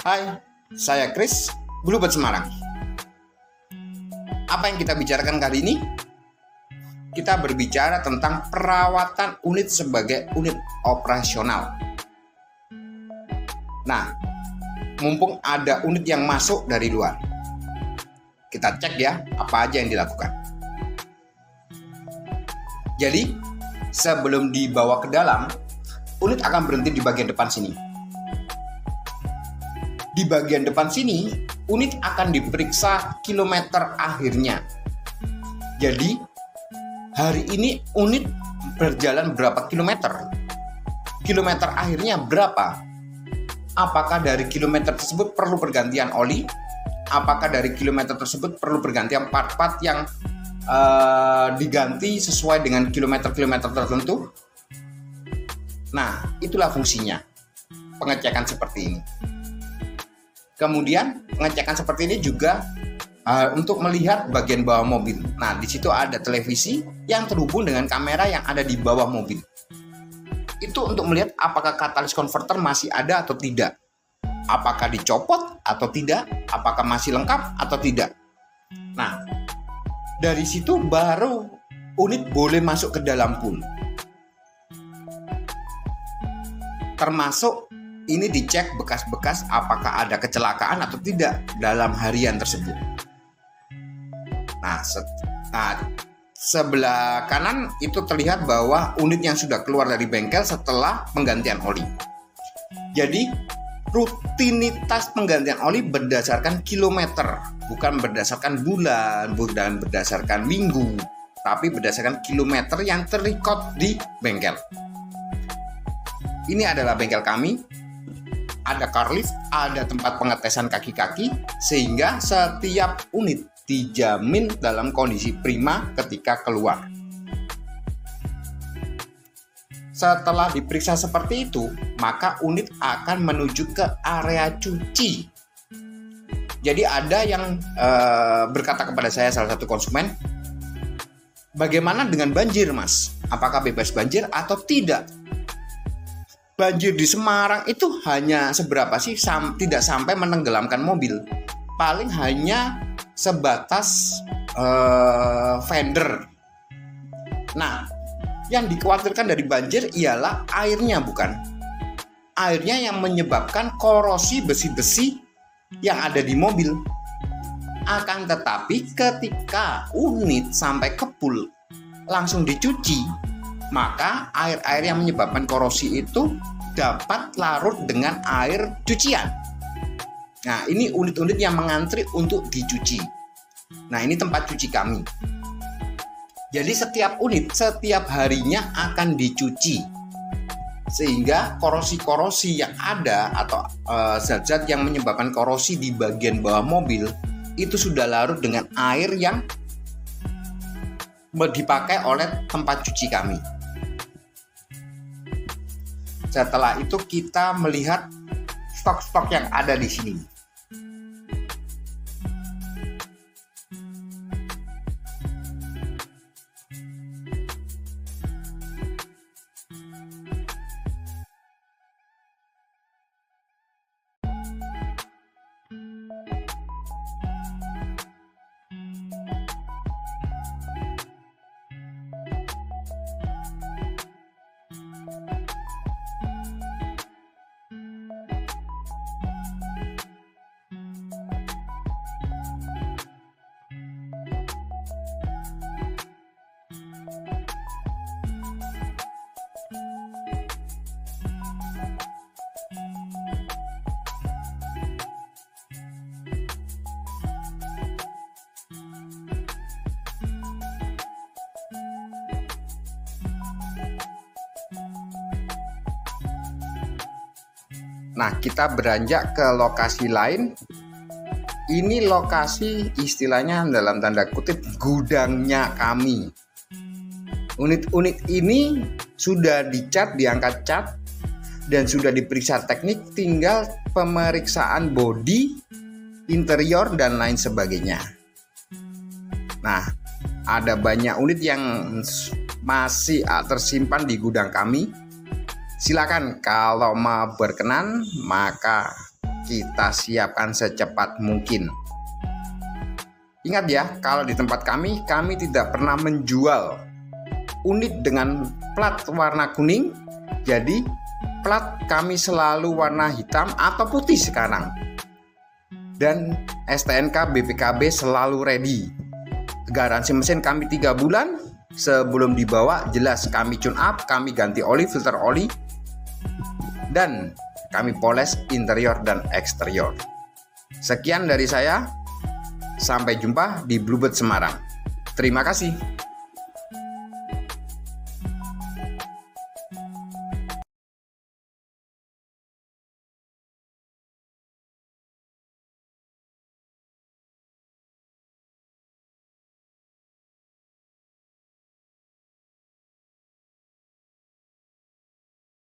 Hai, saya Chris, Bluebird Semarang. Apa yang kita bicarakan kali ini? Kita berbicara tentang perawatan unit sebagai unit operasional. Nah, mumpung ada unit yang masuk dari luar, kita cek ya apa aja yang dilakukan. Jadi, sebelum dibawa ke dalam, unit akan berhenti di bagian depan sini. Di bagian depan sini, unit akan diperiksa kilometer akhirnya. Jadi, hari ini unit berjalan berapa kilometer? Kilometer akhirnya berapa? Apakah dari kilometer tersebut perlu pergantian oli? Apakah dari kilometer tersebut perlu pergantian part-part yang diganti sesuai dengan kilometer-kilometer tertentu? Nah, itulah fungsinya pengecekan seperti ini. Kemudian pengecekan seperti ini juga untuk melihat bagian bawah mobil. Nah, di situ ada televisi yang terhubung dengan kamera yang ada di bawah mobil. Itu untuk melihat apakah katalis converter masih ada atau tidak. Apakah dicopot atau tidak, apakah masih lengkap atau tidak. Nah, dari situ baru unit boleh masuk ke dalam pool. Termasuk ini dicek bekas-bekas apakah ada kecelakaan atau tidak dalam harian tersebut. Nah, sebelah kanan itu terlihat bahwa unit yang sudah keluar dari bengkel setelah penggantian oli. Jadi, rutinitas penggantian oli berdasarkan kilometer, bukan berdasarkan bulan, bukan berdasarkan minggu, tapi berdasarkan kilometer yang terrecord di bengkel. Ini adalah bengkel kami. Ada car lift, ada tempat pengetesan kaki-kaki, sehingga setiap unit dijamin dalam kondisi prima ketika keluar. Setelah diperiksa seperti itu, maka unit akan menuju ke area cuci. Jadi ada yang berkata kepada saya, salah satu konsumen, bagaimana dengan banjir, Mas? Apakah bebas banjir atau tidak? Banjir di Semarang itu hanya seberapa sih? Tidak sampai menenggelamkan mobil. Paling hanya sebatas fender. Nah, yang dikhawatirkan dari banjir ialah airnya, bukan? Airnya yang menyebabkan korosi besi-besi yang ada di mobil. Akan tetapi ketika unit sampai ke pool langsung dicuci, maka air-air yang menyebabkan korosi itu dapat larut dengan air cucian. Nah, ini unit-unit yang mengantri untuk dicuci. Nah, ini tempat cuci kami. Jadi setiap unit setiap harinya akan dicuci, sehingga korosi-korosi yang ada atau zat-zat yang menyebabkan korosi di bagian bawah mobil itu sudah larut dengan air yang dipakai oleh tempat cuci kami. Setelah itu kita melihat stok-stok yang ada di sini. Nah, kita beranjak ke lokasi lain. Ini lokasi istilahnya dalam tanda kutip gudangnya kami. Unit-unit ini sudah dicat, diangkat cat, dan sudah diperiksa teknik, tinggal pemeriksaan bodi, interior, dan lain sebagainya. Nah, ada banyak unit yang masih tersimpan di gudang kami. Silakan kalau mau berkenan, maka kita siapkan secepat mungkin. Ingat ya, kalau di tempat kami tidak pernah menjual unit dengan plat warna kuning. Jadi plat kami selalu warna hitam atau putih sekarang. Dan STNK BPKB selalu ready. Garansi mesin kami 3 bulan. Sebelum dibawa jelas kami tune up, kami ganti oli, filter oli, dan kami poles interior dan eksterior. Sekian dari saya. Sampai jumpa di Bluebird Semarang. Terima kasih.